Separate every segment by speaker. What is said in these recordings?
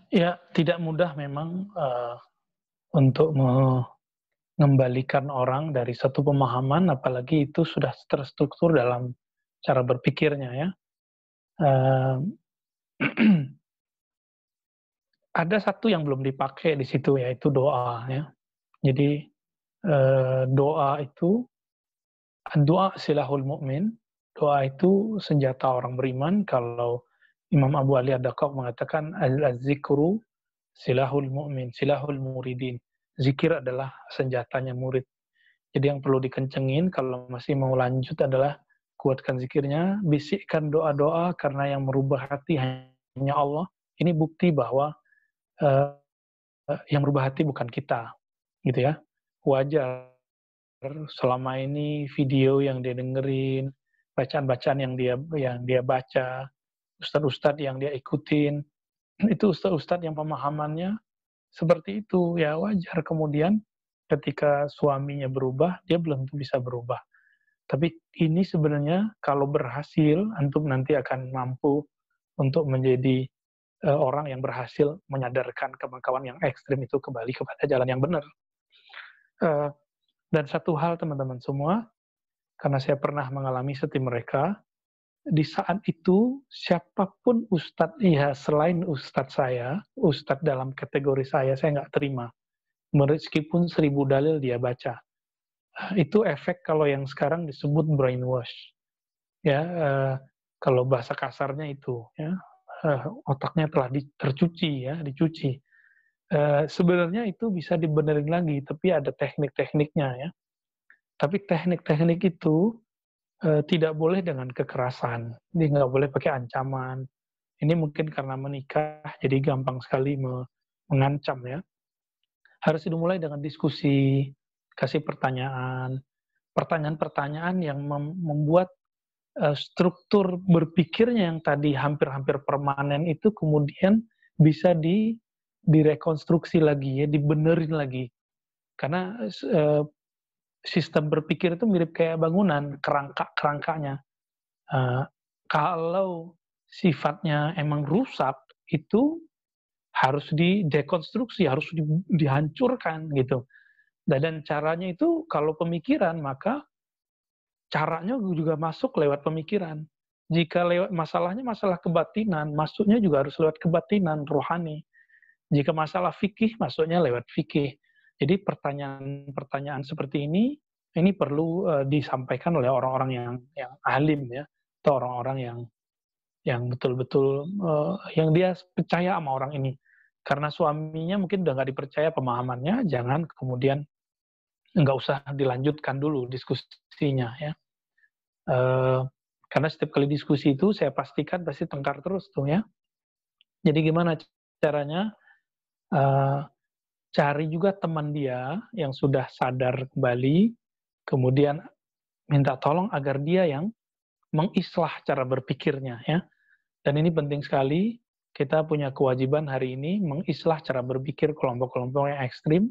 Speaker 1: Ya, tidak mudah memang, untuk mengembalikan orang dari satu pemahaman, apalagi itu sudah terstruktur dalam cara berpikirnya ya. Eee, ada satu yang belum dipakai di situ, yaitu doa ya. Jadi, doa itu doa silahul mu'min, doa itu senjata orang beriman. Kalau Imam Abu Ali Ad-Daqqaq mengatakan, "Az-zikru silahul mu'min, silahul muridin." Zikir adalah senjatanya murid. Jadi yang perlu dikencengin kalau masih mau lanjut adalah kuatkan zikirnya, bisikkan doa-doa karena yang merubah hati hanya Allah. Ini bukti bahwa, eee, yang merubah hati bukan kita, gitu ya. Wajar selama ini video yang dia dengerin, bacaan-bacaan yang dia baca, ustad-ustad yang dia ikutin, itu ustad-ustad yang pemahamannya seperti itu, ya wajar kemudian ketika suaminya berubah, dia belum tentu bisa berubah. Tapi ini sebenarnya kalau berhasil, antum nanti akan mampu untuk menjadi, orang yang berhasil menyadarkan kawan-kawan yang ekstrim itu kembali kepada jalan yang benar. Eee, dan satu hal teman-teman semua, karena saya pernah mengalami seperti mereka, di saat itu siapapun ustadz ya selain ustadz saya, ustadz dalam kategori saya nggak terima. Meskipun 1000 dalil dia baca. Itu efek kalau yang sekarang disebut brainwash. Ya, kalau bahasa kasarnya itu ya, otaknya telah tercuci ya, dicuci. Sebenarnya itu bisa dibenerin lagi, tapi ada teknik-tekniknya ya. Tapi teknik-teknik itu, tidak boleh dengan kekerasan, jadi nggak boleh pakai ancaman. Ini mungkin karena menikah, jadi gampang sekali mengancam ya. Harus dimulai dengan diskusi, kasih pertanyaan, pertanyaan-pertanyaan yang membuat struktur berpikirnya yang tadi hampir-hampir permanen itu kemudian bisa direkonstruksi lagi ya, dibenerin lagi. Karena sistem berpikir itu mirip kayak bangunan, kerangka-kerangkanya. Eee, kalau sifatnya emang rusak, itu harus didekonstruksi, harus dihancurkan gitu. Dan caranya itu kalau pemikiran, maka caranya juga masuk lewat pemikiran. Jika lewat masalahnya masalah kebatinan, masuknya juga harus lewat kebatinan, rohani. Jika masalah fikih, masuknya lewat fikih. Jadi pertanyaan-pertanyaan seperti ini perlu, disampaikan oleh orang-orang yang alim ya, atau orang-orang yang betul-betul, yang dia percaya sama orang ini. Karena suaminya mungkin udah nggak dipercaya pemahamannya, jangan kemudian nggak usah dilanjutkan dulu diskusinya ya. Eee, karena setiap kali diskusi itu saya pastikan pasti tengkar terus tuh ya. Jadi gimana caranya, eee, cari juga teman dia yang sudah sadar kembali, kemudian minta tolong agar dia yang mengislah cara berpikirnya ya. Dan ini penting sekali, kita punya kewajiban hari ini mengislah cara berpikir kelompok-kelompok yang ekstrim,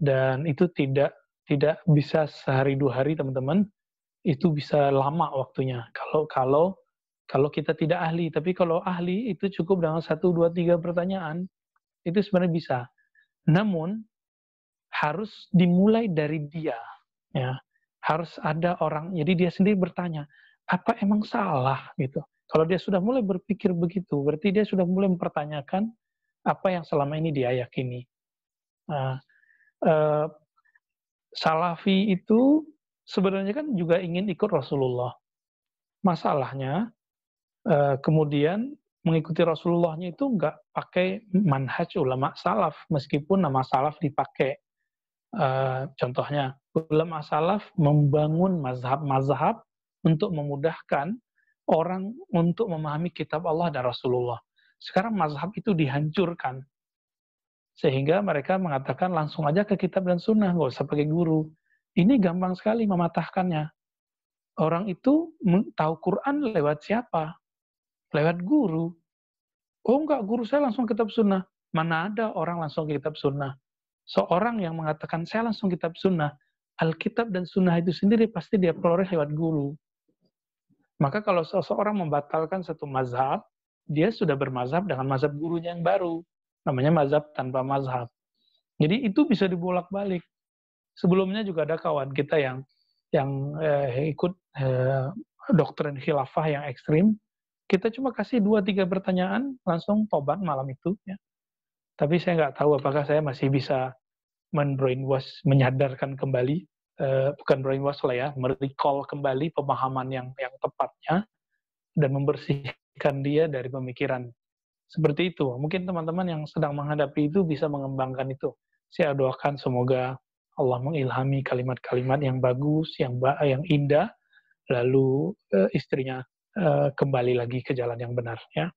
Speaker 1: dan itu tidak tidak bisa sehari 2 hari teman-teman. Itu bisa lama waktunya kalau kita tidak ahli. Tapi kalau ahli itu cukup dengan 1, 2, 3 pertanyaan, itu sebenarnya bisa. Namun harus dimulai dari dia, ya. Harus ada orang jadi dia sendiri bertanya, "Apa emang salah?" Gitu. Kalau dia sudah mulai berpikir begitu, berarti dia sudah mulai mempertanyakan apa yang selama ini dia yakini. Nah, eee, Salafi itu sebenarnya kan juga ingin ikut Rasulullah. Masalahnya kemudian mengikuti Rasulullahnya itu nggak pakai manhaj ulama salaf, meskipun nama salaf dipakai. Contohnya, ulama salaf membangun mazhab-mazhab untuk memudahkan orang untuk memahami kitab Allah dan Rasulullah. Sekarang mazhab itu dihancurkan, sehingga mereka mengatakan langsung aja ke kitab dan sunnah, nggak usah pakai guru. Ini gampang sekali mematahkannya. Orang itu tahu Quran lewat siapa? Lewat guru. Oh enggak, guru saya langsung kitab sunnah. Mana ada orang langsung kitab sunnah. Seorang yang mengatakan saya langsung kitab sunnah, Alkitab dan sunnah itu sendiri pasti dia peroleh lewat guru. Maka kalau seseorang membatalkan satu mazhab, dia sudah bermazhab dengan mazhab gurunya yang baru. namanya mazhab tanpa mazhab. Jadi itu bisa dibolak-balik. Sebelumnya juga ada kawan kita yang ikut doktrin khilafah yang ekstrim. Kita cuma kasih 2-3 pertanyaan, langsung tobat malam itu. Ya. Tapi saya nggak tahu apakah saya masih bisa men-brainwash, menyadarkan kembali, bukan brainwash lah ya, merecall kembali pemahaman yang tepatnya, dan membersihkan dia dari pemikiran seperti itu. Mungkin teman-teman yang sedang menghadapi itu bisa mengembangkan itu. Saya doakan semoga Allah mengilhami kalimat-kalimat yang bagus, yang indah, lalu istrinya kembali lagi ke jalan yang benar. Ya.